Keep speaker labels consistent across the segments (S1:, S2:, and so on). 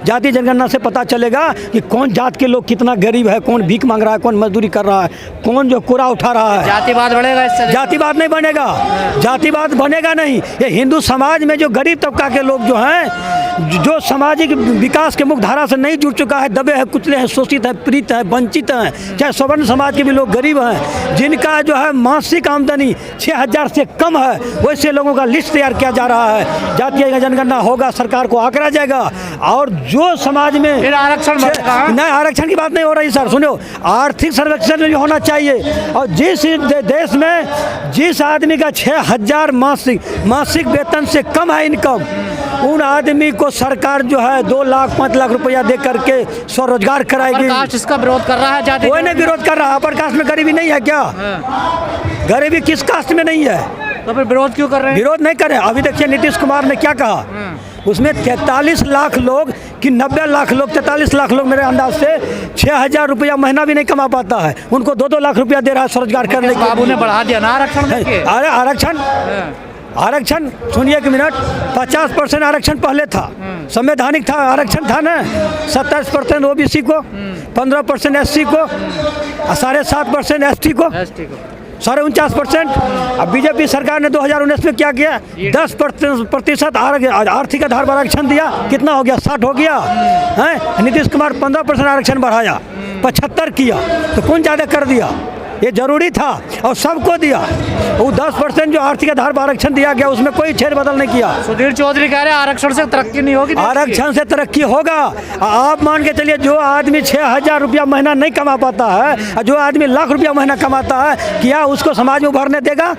S1: जाति जनगणना से पता चलेगा कि कौन जात के लोग कितना गरीब है, कौन भीख मांग रहा है, कौन मजदूरी कर रहा है, कौन जो कूड़ा उठा रहा है।
S2: जातिवाद बढ़ेगा इससे?
S1: जातिवाद नहीं बनेगा, जातिवाद बनेगा नहीं। ये हिंदू समाज में जो गरीब तबका के लोग जो हैं, जो सामाजिक विकास के मुख्य धारा से नहीं जुड़ चुका है, दबे हैं, कुचले हैं, शोषित हैं, पीड़ित हैं, वंचित हैं, चाहे सवर्ण समाज के भी लोग गरीब हैं, जिनका जो है मासिक आमदनी 6,000 से कम है, वैसे लोगों का लिस्ट तैयार किया जा रहा है। जातीय जनगणना होगा, सरकार को आंकड़ा जाएगा। और जो समाज में
S2: फिर आरक्षण
S1: नहीं, आरक्षण की बात नहीं हो रही सर, सुनो, आर्थिक सर्वेक्षण भी होना चाहिए। और जिस देश में जिस आदमी का 6,000 मासिक वेतन से कम है इनकम, उन आदमी को सरकार जो है 2 लाख 5 लाख रुपया दे करके स्वरोजगार कराएगी।
S2: कास्ट इसका विरोध कर रहा है? जाति
S1: कोई नहीं विरोध कर रहा। अपर कास्ट में गरीबी नहीं है क्या? गरीबी किस कास्ट में नहीं है?
S2: तो फिर विरोध क्यों कर रहे हैं?
S1: विरोध नहीं कर रहे। अभी देखिए नीतीश कुमार ने क्या कहा, उसमें 43 लाख लोग कि 90 लाख लोग, 43 लाख लोग मेरे अंदाज से 6,000 रुपया महीना भी नहीं कमा पाता है, उनको 2-2 लाख रुपया दे रहा है स्वरोजगार करने के।
S2: बाबू ने बढ़ा दिया ना आरक्षण?
S1: अरे आरक्षण सुनिए एक मिनट, 50% आरक्षण पहले था, संवैधानिक था, आरक्षण था ना। 27% ओबीसी को, 15% एससी को, 7.5% एसटी को, 49%। अब बीजेपी सरकार ने 2019 में क्या किया, 10% आर्थिक आधार पर आरक्षण दिया। कितना हो गया? 60 हो गया है। नीतीश कुमार 15% आरक्षण बढ़ाया, 75 किया, तो कौन ज़्यादा कर दिया? ये जरूरी था और सबको दिया। वो 10% जो आर्थिक आधार पर आरक्षण दिया गया, उसमें कोई छेड़ बदल नहीं किया।
S2: सुधीर चौधरी कह रहे हैं आरक्षण से तरक्की नहीं होगी।
S1: आरक्षण से तरक्की होगा। आप मान के चलिए, जो आदमी 6,000 रुपया महीना नहीं कमा पाता है, जो आदमी लाख रुपया महीना कमाता है, क्या उसको समाज में उभरने देगा?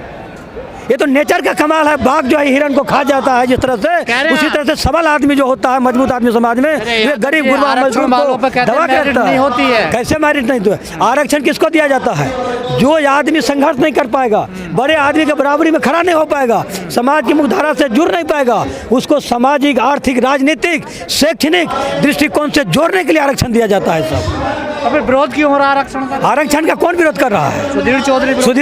S1: ये तो नेचर का कमाल है। बाघ जो है हिरन को खा जाता है जिस तरह से, उसी तरह से सबल आदमी जो होता है, मजबूत आदमी समाज में, वे गरीब गुरबा मजदूर को दबा के रखता है। कैसे मैरिट नहीं? तो आरक्षण किसको दिया जाता है? जो आदमी संघर्ष नहीं कर पाएगा, बड़े आदमी के बराबरी में खड़ा नहीं हो पाएगा, समाज की मुख्यधारा से जुड़ नहीं पाएगा, उसको सामाजिक, आर्थिक, राजनीतिक, शैक्षणिक दृष्टिकोण से जोड़ने के लिए आरक्षण दिया जाता है। सब
S2: तो फिर विरोध क्यों हो रहा है आरक्षण का?
S1: आरक्षण का कौन विरोध कर रहा है?
S2: सुधीर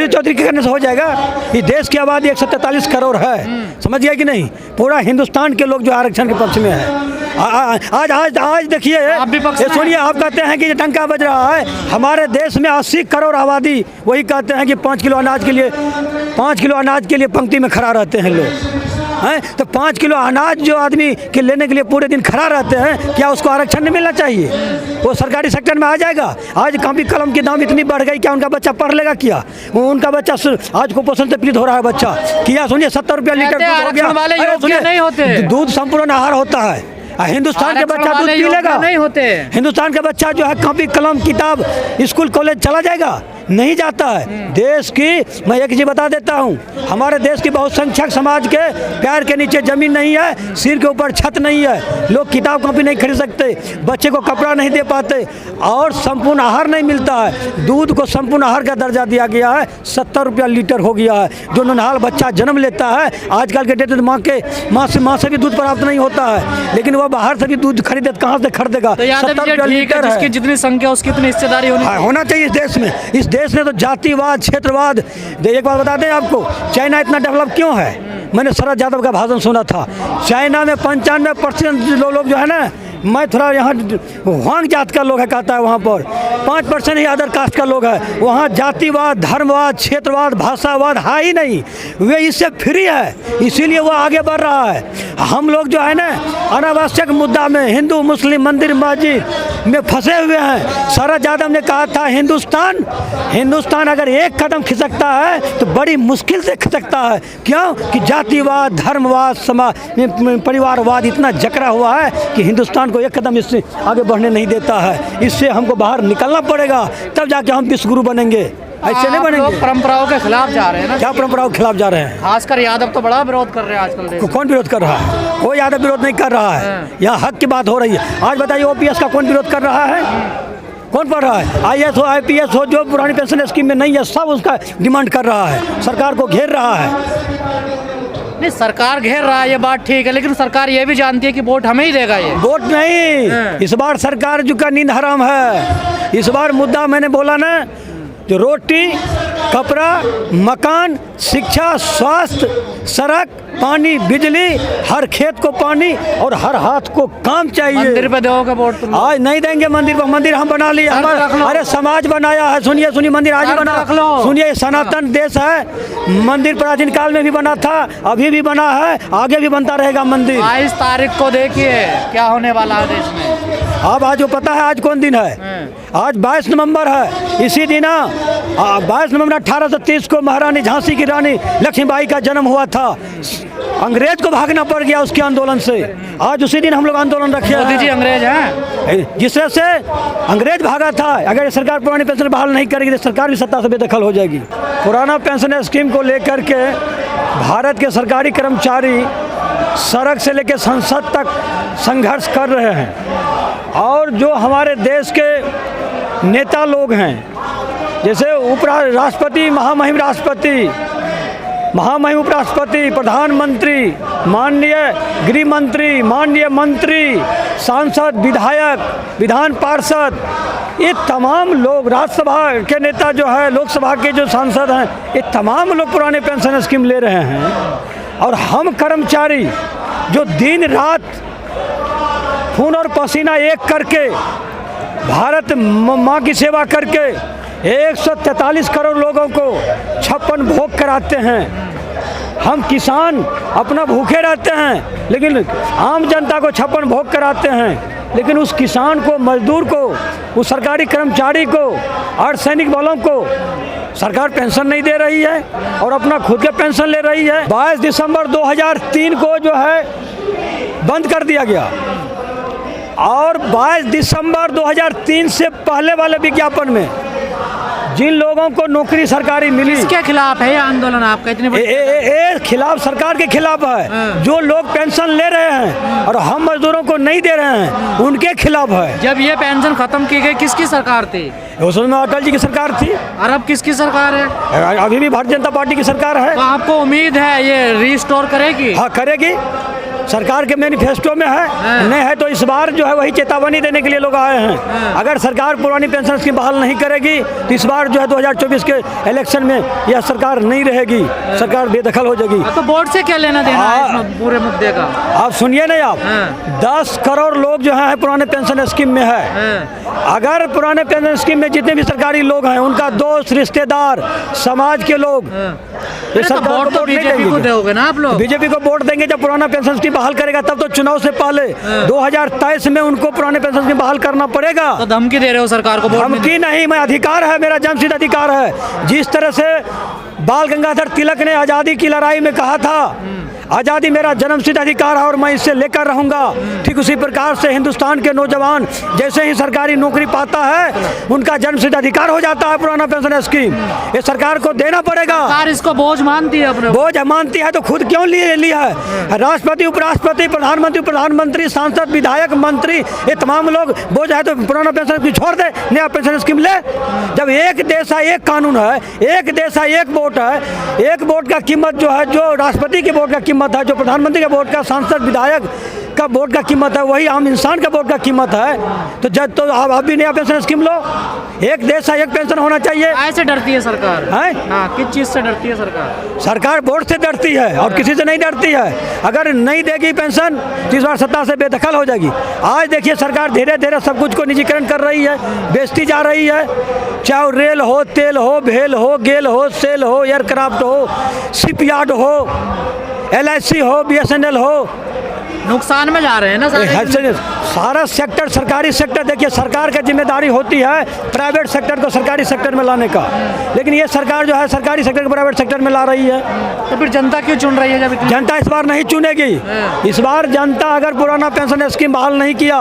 S1: चौधरी के करने से हो जाएगा? इस देश की आबादी 143 करोड़ है, समझ गया कि नहीं? पूरा हिंदुस्तान के लोग जो आरक्षण के पक्ष में है। आज देखिए, सुनिए, आप कहते हैं कि ये टंका बज रहा है। हमारे देश में 80 करोड़ आबादी वही कहते हैं कि 5 किलो अनाज के लिए पंक्ति में खड़ा रहते हैं लोग हैं। तो 5 किलो अनाज जो आदमी के लेने के लिए पूरे दिन खड़ा रहते हैं, क्या उसको आरक्षण नहीं मिलना चाहिए? वो सरकारी सेक्टर में आ जाएगा। आज कॉपी कलम की दाम इतनी बढ़ गई, क्या उनका बच्चा पढ़ लेगा? क्या उनका बच्चा आज कुपोषण से पीड़ित हो रहा है बच्चा? क्या सुनिए, 70 रुपया लीटर दूध हो गया। दूध संपूर्ण आहार होता है। हिंदुस्तान के बच्चा दूध पी लेगा? नहीं होते। हिंदुस्तान का बच्चा जो है कॉपी कलम किताब स्कूल कॉलेज चला जाएगा? नहीं जाता है। देश की मैं एक चीज बता देता हूँ, हमारे देश की बहुसंख्यक समाज के पैर के नीचे जमीन नहीं है, सिर के ऊपर छत नहीं है, लोग किताब कॉपी नहीं खरीद सकते, बच्चे को कपड़ा नहीं दे पाते, और संपूर्ण आहार नहीं मिलता है। दूध को संपूर्ण आहार का दर्जा दिया गया है, 70 रुपया लीटर हो गया है। जो नन्हाल बच्चा जन्म लेता है, आजकल के डेट में माँ से भी दूध प्राप्त नहीं होता है, लेकिन वह बाहर से भी दूध खरीदे, कहाँ से खरीदेगा? 70 रुपया लीटर है।
S2: जितनी संख्या उसकी इतनी हिस्सेदारी
S1: होना चाहिए इस देश में। इस देश में तो जातिवाद, क्षेत्रवाद। एक बात बता दें आपको, चाइना इतना डेवलप क्यों है? मैंने शरद यादव का भाषण सुना था। चाइना में 95% लोग जो है ना, मैं थोड़ा यहाँ वांग जात का लोग है कहता है, वहाँ पर 5% ही अदर कास्ट का लोग है। वहाँ जातिवाद, धर्मवाद, क्षेत्रवाद, भाषावाद है ही नहीं। वे इससे फ्री है, इसीलिए वो आगे बढ़ रहा है। हम लोग जो है ना, अनावश्यक मुद्दा में हिंदू मुस्लिम मंदिर मस्जिद में फंसे हुए हैं। शरद यादव ने कहा था, हिंदुस्तान अगर एक कदम खिसकता है तो बड़ी मुश्किल से खिसकता है। क्यों? कि जातिवाद, धर्मवाद, परिवारवाद इतना जकड़ा हुआ है कि हिंदुस्तान को एक कदम इससे आगे बढ़ने नहीं देता है। इससे हमको बाहर निकलना पड़ेगा, तब जाके हम विश्वगुरु बनेंगे। ऐसे नहीं बनेंगे।
S2: परंपराओं के खिलाफ जा रहे हैं ना?
S1: क्या परंपराओं के खिलाफ जा रहे हैं?
S2: खासकर यादव तो बड़ा विरोध कर रहे हैं आजकल।
S1: कौन विरोध कर रहा है? कोई यादव विरोध नहीं कर रहा है। यहाँ हक की बात हो रही है। आज बताइए, OPS का कौन विरोध कर रहा है? कौन पढ़ रहा है? IAS हो, IPS हो, जो पुरानी पेंशन स्कीम में नहीं है, सब उसका डिमांड कर रहा है, सरकार को घेर रहा है।
S2: नहीं, सरकार घेर रहा है, ये बात ठीक है, लेकिन सरकार ये भी जानती है कि वोट हमें ही देगा। ये
S1: वोट नहीं, इस बार सरकार जो का नींद हराम है। इस बार मुद्दा मैंने बोला ना, जो रोटी, कपड़ा, मकान, शिक्षा, स्वास्थ्य, सड़क, पानी, बिजली, हर खेत को पानी और हर हाथ को काम चाहिए।
S2: मंदिर पे दोगे वोट तुम?
S1: आज नहीं देंगे मंदिर पर, मंदिर हम बना लिए, अरे समाज बनाया है। सुनिए सुनिए, मंदिर आज ही बना, सुनिए सनातन देश है, मंदिर प्राचीन काल में भी बना था, अभी भी बना है, आगे भी बनता रहेगा मंदिर।
S2: 22 तारीख को देखिए क्या होने वाला है देश में।
S1: अब आज जो पता है आज कौन दिन है? आज 22 नवंबर है। इसी दिन 22 नवंबर 1830 को महारानी झांसी की रानी लक्ष्मीबाई का जन्म हुआ था। अंग्रेज को भागना पड़ गया उसके आंदोलन से। आज उसी दिन हम लोग आंदोलन रखे
S2: मोदी जी अंग्रेज हैं,
S1: जिससे से अंग्रेज भागा था। अगर सरकार पुरानी पेंशन बहाल नहीं करेगी तो सरकार भी सत्ता से बेदखल हो जाएगी। पुराना पेंशन स्कीम को लेकर के भारत के सरकारी कर्मचारी सड़क से लेकर संसद तक संघर्ष कर रहे हैं। और जो हमारे देश के नेता लोग हैं, जैसे उपराष्ट्रपति, महामहिम राष्ट्रपति, महामहिम उपराष्ट्रपति, प्रधानमंत्री, माननीय गृह मंत्री, माननीय मंत्री, सांसद, विधायक, विधान पार्षद, ये तमाम लोग, राज्यसभा के नेता जो है, लोकसभा के जो सांसद हैं, ये तमाम लोग पुराने पेंशन स्कीम ले रहे हैं। और हम कर्मचारी जो दिन रात खून और पसीना एक करके भारत माँ की सेवा करके 143 करोड़ लोगों को 56 भोग कराते हैं। हम किसान अपना भूखे रहते हैं, लेकिन आम जनता को 56 भोग कराते हैं। लेकिन उस किसान को, मजदूर को, उस सरकारी कर्मचारी को, अर्धसैनिक बलों को सरकार पेंशन नहीं दे रही है और अपना खुद के पेंशन ले रही है। 22 दिसंबर 2003 को जो है बंद कर दिया गया और 22 दिसंबर 2003 से पहले वाले विज्ञापन में जिन लोगों को नौकरी सरकारी मिली,
S2: इसके खिलाफ है ये आंदोलन आपका? इतने
S1: खिलाफ, सरकार के खिलाफ है। जो लोग पेंशन ले रहे हैं और हम मजदूरों को नहीं दे रहे हैं, उनके खिलाफ है।
S2: जब ये पेंशन खत्म की गई किसकी सरकार थी?
S1: उसमें अटल जी की सरकार थी।
S2: और अब किसकी सरकार है?
S1: अभी भी भारतीय जनता पार्टी की सरकार है।
S2: तो आपको उम्मीद है ये रिस्टोर करेगी?
S1: हाँ, करेगी। सरकार के मैनिफेस्टो में है। नहीं है तो इस बार जो है वही चेतावनी देने के लिए लोग आए हैं। अगर सरकार पुरानी पेंशन स्कीम बहाल नहीं करेगी तो इस बार जो है 2024 के इलेक्शन में यह सरकार नहीं रहेगी, सरकार बेदखल हो जाएगी।
S2: तो बोर्ड से क्या लेना देना है इस पूरे मुद्दे का?
S1: आप सुनिए नहीं, आप 10 करोड़ लोग जो है पुराने पेंशन स्कीम में है। अगर पुराने पेंशन स्कीम में जितने भी सरकारी लोग हैं, उनका दोस्त, रिश्तेदार, समाज के लोग,
S2: वोट तो बीजेपी को दोगे ना आप लोग?
S1: बीजेपी को वोट देंगे। जब पुराना पेंशन स्कीम बहाल करेगा तब तो चुनाव से पहले 2023 में उनको पुराने पेंशन स्कीम बहाल करना पड़ेगा।
S2: तो धमकी दे रहे हो सरकार को?
S1: धमकी नहीं, मैं अधिकार है, मेरा जन्मसिद्ध अधिकार है। जिस तरह से बाल गंगाधर तिलक ने आज़ादी की लड़ाई में कहा था, आज़ादी मेरा जन्मसिद्ध अधिकार है और मैं इसे लेकर रहूँगा, ठीक उसी प्रकार से हिंदुस्तान के नौजवान जैसे ही सरकारी नौकरी पाता है, उनका जन्मसिद्ध अधिकार हो जाता है पुराना पेंशन स्कीम। ये सरकार को देना पड़ेगा।
S2: सरकार इसको बोझ मानती है? अपने
S1: बोझ मानती है तो खुद क्यों लिया है? राष्ट्रपति, उपराष्ट्रपति, प्रधानमंत्री, सांसद, विधायक, मंत्री, ये तमाम लोग बोझ है तो पुराना पेंशन स्कीम छोड़ दे, नया पेंशन स्कीम ले। जब एक देश है, एक कानून है, एक देश है, एक वोट है, एक वोट का कीमत जो है, जो राष्ट्रपति के वोट का कीमत है, जो प्रधानमंत्री के वोट का, सांसद, विधायक का वोट का कीमत है, वही आम इंसान का वोट का कीमत है। तो जब तो आप भी नया पेंशन स्कीम लो। एक देश है, एक पेंशन होना चाहिए।
S2: ऐसे डरती है सरकार?
S1: है
S2: हाँ, किस चीज़ से डरती है सरकार?
S1: सरकार वोट से डरती है और किसी से नहीं डरती है। अगर नहीं देगी पेंशन तो इस बार सत्ता से बेदखल हो जाएगी। आज देखिए सरकार धीरे धीरे सब कुछ को निजीकरण कर रही है, बेचती जा रही है। चाहे रेल हो, तेल हो, भेल हो, गेल हो, सेल हो, एयरक्राफ्ट हो, शिपयार्ड हो, LIC हो, BSNL हो,
S2: नुकसान में जा रहे हैं ना
S1: सारा सेक्टर, सरकारी सेक्टर। देखिए सरकार की जिम्मेदारी होती है प्राइवेट सेक्टर को सरकारी सेक्टर में लाने का, लेकिन ये सरकार जो है सरकारी सेक्टर को प्राइवेट सेक्टर में ला रही है।
S2: तो फिर जनता क्यों चुन रही है? जब
S1: जनता इस बार नहीं चुनेगी। इस बार जनता अगर पुराना पेंशन स्कीम बहाल नहीं किया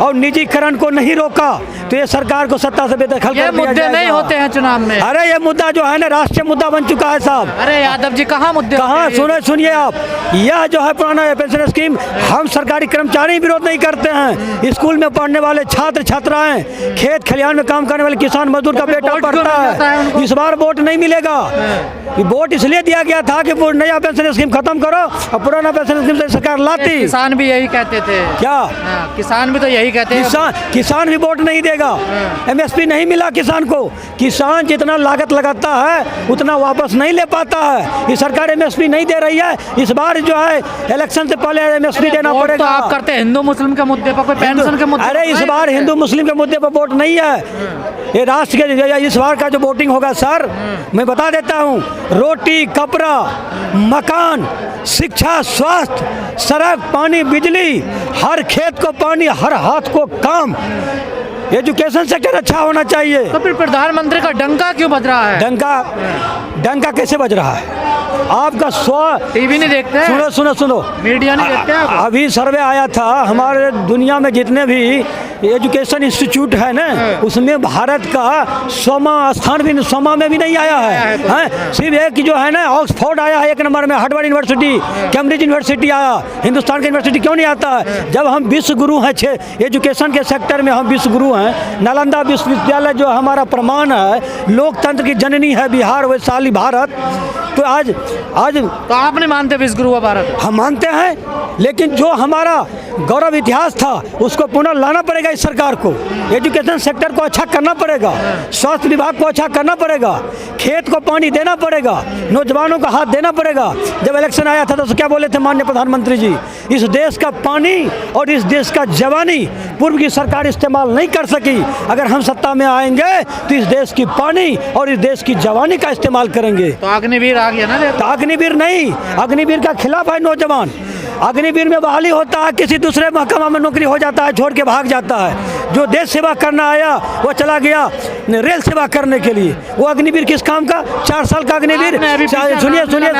S1: और निजीकरण को नहीं रोका तो ये सरकार को सत्ता से बेदखल कर दिया जाएगा।
S2: मुद्दे नहीं होते हैं चुनाव में?
S1: अरे ये मुद्दा जो है ना राष्ट्रीय मुद्दा बन चुका है साहब।
S2: अरे यादव जी कहाँ मुद्दे?
S1: कहाँ? सुनिए आप, यह जो है पुराना पेंशन स्कीम हम सरकारी कर्मचारी विरोध नहीं करते हैं। हैं, स्कूल में पढ़ने वाले छात्र छात्राएं, खेत खलिहान में काम करने वाले किसान मजदूर का बेटा
S2: वोट क्यों
S1: पढ़ता
S2: नहीं जाता है
S1: है।
S2: उनको?
S1: इस बार वोट नहीं मिलेगा। ये वोट इसलिए दिया गया था कि वो नया पेंशन स्कीम खत्म करो और पुराना पेंशन स्कीम से सरकार लाती।
S2: किसान भी यही कहते थे।
S1: क्या
S2: हाँ, किसान भी तो यही कहते हैं।
S1: किसान भी वोट नहीं देगा। एमएसपी नहीं मिला किसान को। किसान जितना लागत लगाता है उतना वापस नहीं ले पाता है। ये सरकार एमएसपी नहीं दे रही है। इस बार जो है इलेक्शन से पहले एमएसपी देना
S2: वोट तो
S1: पड़ेगा।
S2: आप करते हैं हिंदू मुस्लिम के मुद्दे पर, कोई पेंशन के मुद्दे पर
S1: अरे इस
S2: नहीं
S1: बार
S2: करते।
S1: हिंदू मुस्लिम के मुद्दे पर वोट नहीं है। ये राष्ट्र के इस बार का जो वोटिंग होगा सर, मैं बता देता हूँ, रोटी कपड़ा मकान शिक्षा स्वास्थ्य सड़क पानी बिजली, हर खेत को पानी हर हाथ को काम, एजुकेशन सेक्टर अच्छा होना चाहिए।
S2: तो फिर प्रधानमंत्री का डंका क्यों बज रहा है?
S1: डंका कैसे बज रहा है? आपका
S2: टीवी नहीं देखते हैं?
S1: सुनो सुनो सुनो,
S2: मीडिया नहीं देखते हैं आप?
S1: अभी सर्वे आया था हमारे दुनिया में जितने भी एजुकेशन इंस्टीट्यूट है ना, उसमें भारत का 100वां स्थान भी 100वां में भी नहीं आया है, हैं? सिर्फ एक जो है ना ऑक्सफोर्ड आया है 1 नंबर में, हार्वर्ड यूनिवर्सिटी, कैम्ब्रिज यूनिवर्सिटी आया। हिंदुस्तान की यूनिवर्सिटी क्यों नहीं आता है? जब हम विश्व गुरु हैं, 6 एजुकेशन के सेक्टर में हम विश्व गुरु हैं। नालंदा विश्वविद्यालय जो हमारा प्रमाण है, लोकतंत्र की जननी है बिहार वैशाली भारत। तो आज
S2: तो आप नहीं मानते विश्व गुरु भारत?
S1: हम मानते हैं, लेकिन जो हमारा गौरव इतिहास था उसको पुनः लाना पड़ेगा इस सरकार को। एजुकेशन सेक्टर को अच्छा करना पड़ेगा, स्वास्थ्य विभाग को अच्छा करना पड़ेगा, खेत को पानी देना पड़ेगा, नौजवानों का हाथ देना पड़ेगा। जब इलेक्शन आया था तो क्या बोले थे माननीय प्रधानमंत्री जी? इस देश का पानी और इस देश का जवानी पूर्व की सरकार इस्तेमाल नहीं कर सकी। अगर हम सत्ता में आएंगे तो इस देश की पानी और इस देश की जवानी का इस्तेमाल करेंगे।
S2: तो अग्निवीर आ गया ना?
S1: तो अग्निवीर नहीं, अग्निवीर का खिलाफ है नौजवान। अग्निवीर में बहाली होता है, किसी दूसरे महकमा में नौकरी हो जाता है, छोड़ के भाग जाता है। जो देश सेवा करना आया वो चला गया रेल सेवा करने के लिए। वो अग्निवीर किस काम का? 4 साल का अग्निवीर। सुनिए सुनिए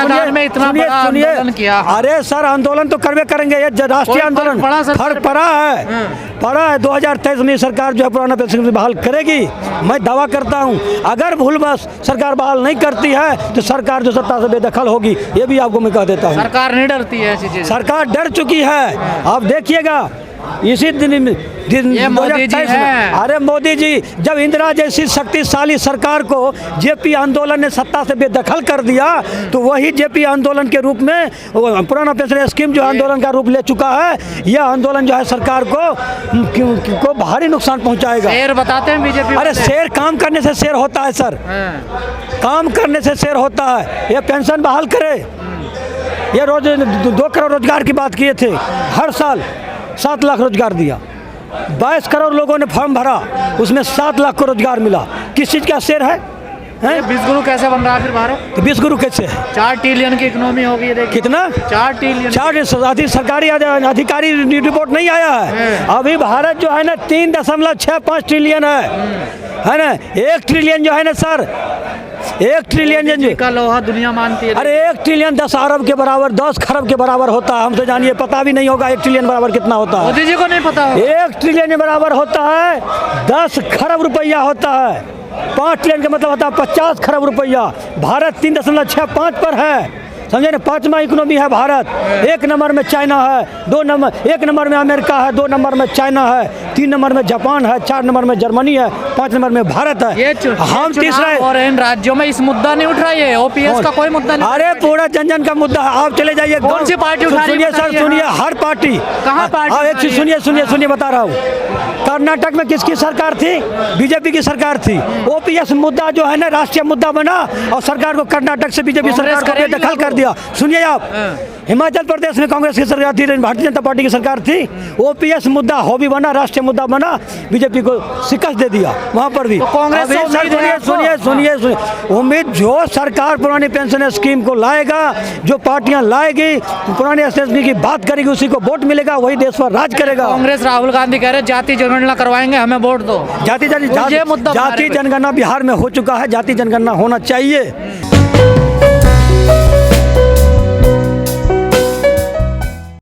S1: सुनिए, अरे सर आंदोलन तो करवे करेंगे, ये राष्ट्रीय आंदोलन फर्क पड़ा है 2023 में सरकार जो है पुराना पेंशन बहाल करेगी। मैं दावा करता हूं, अगर भूल बस सरकार बहाल नहीं करती है तो सरकार जो सत्ता से बेदखल होगी, ये भी आपको मैं कह देता हूं।
S2: सरकार नहीं डरती है ऐसी चीज?
S1: सरकार डर चुकी है। आप देखिएगा इसी दिन
S2: मोदी जी हैं।
S1: अरे मोदी जी, जब इंदिरा जैसी शक्तिशाली सरकार को जेपी आंदोलन ने सत्ता से बेदखल कर दिया तो वही जेपी आंदोलन के रूप में पुराना पेंशन स्कीम जो आंदोलन का रूप ले चुका है। यह आंदोलन जो है सरकार को भारी नुकसान पहुंचाएगा।
S2: शेर बताते हैं बीजेपी?
S1: अरे शेर काम करने से शेर होता है सर, काम करने से शेर होता है। ये पेंशन बहाल करे, ये रोज 2 करोड़ रोजगार की बात किए थे, हर साल 7 लाख रोजगार दिया। 22 करोड़ लोगों ने फॉर्म भरा, उसमें 7 लाख को रोजगार मिला। किस चीज़ का शेर है?
S2: विश्व गुरु कैसे बन रहा है फिर भारत?
S1: तो विश्व गुरु कैसे है?
S2: 4 ट्रिलियन की इकोनॉमी होगी। देखिए कितना, 4 ट्रिलियन।
S1: 4 सरकारी अधिकारी रिपोर्ट नहीं आया है। अभी भारत जो है ना 3.65 ट्रिलियन है ना। 1 ट्रिलियन जो है ना सर, 1 ट्रिलियन
S2: का लोहा दुनिया मानती है।
S1: अरे 1 ट्रिलियन 10 अरब के बराबर, 10 खरब के बराबर होता है। हमसे जानिए, पता भी नहीं होगा 1 ट्रिलियन बराबर कितना होता है।
S2: मोदी जी को नहीं पता होगा।
S1: 1 ट्रिलियन के बराबर होता है 10 खरब रुपया होता है। 5 ट्रिलियन का मतलब होता है 50 खरब रुपया। भारत 3.65 पर है, समझे ना। 5वां इकोनॉमी है भारत। 1 नंबर में चाइना है, 1 नंबर में अमेरिका है, 2 नंबर में चाइना है, 3 नंबर में जापान है, 4 नंबर में जर्मनी है, 5 नंबर में भारत है। हम तीसरे।
S2: और इन राज्यों में इस मुद्दा नहीं उठ रहा है, ओपीएस का कोई मुद्दा नहीं।
S1: अरे पूरा जन जन का मुद्दा है। आप चले जाइए,
S2: कौन सी पार्टी उठा रही है?
S1: सुनिए सर, सुनिए, हर पार्टी।
S2: कहाँ पार्टी?
S1: एक चीज सुनिए बता रहा हूँ। कर्नाटक में किसकी सरकार थी? बीजेपी की सरकार थी। ओपीएस मुद्दा जो है ना राष्ट्रीय मुद्दा बना और सरकार को कर्नाटक से बीजेपी सरकार को बेदखल कर दिया। सुनिए आप, हिमाचल प्रदेश में कांग्रेस की सरकार थी, भारतीय जनता पार्टी की सरकार थी। ओपीएस मुद्दा हॉबी बना, राष्ट्रीय मुद्दा बना, बीजेपी को शिकस्त दे दिया वहाँ पर भी।
S2: तो कांग्रेस
S1: सुनिए, उम्मीद जो सरकार पुरानी पेंशन स्कीम को लाएगा, जो पार्टियां लाएगी, पुरानी स्कीम की बात करेगी, उसी को वोट मिलेगा, वही देश पर राज करेगा।
S2: कांग्रेस राहुल गांधी कह रहे जाति जनगणना करवाएंगे, हमें वोट दो।
S1: जाति जनगणना बिहार में हो चुका है, जाति जनगणना होना चाहिए।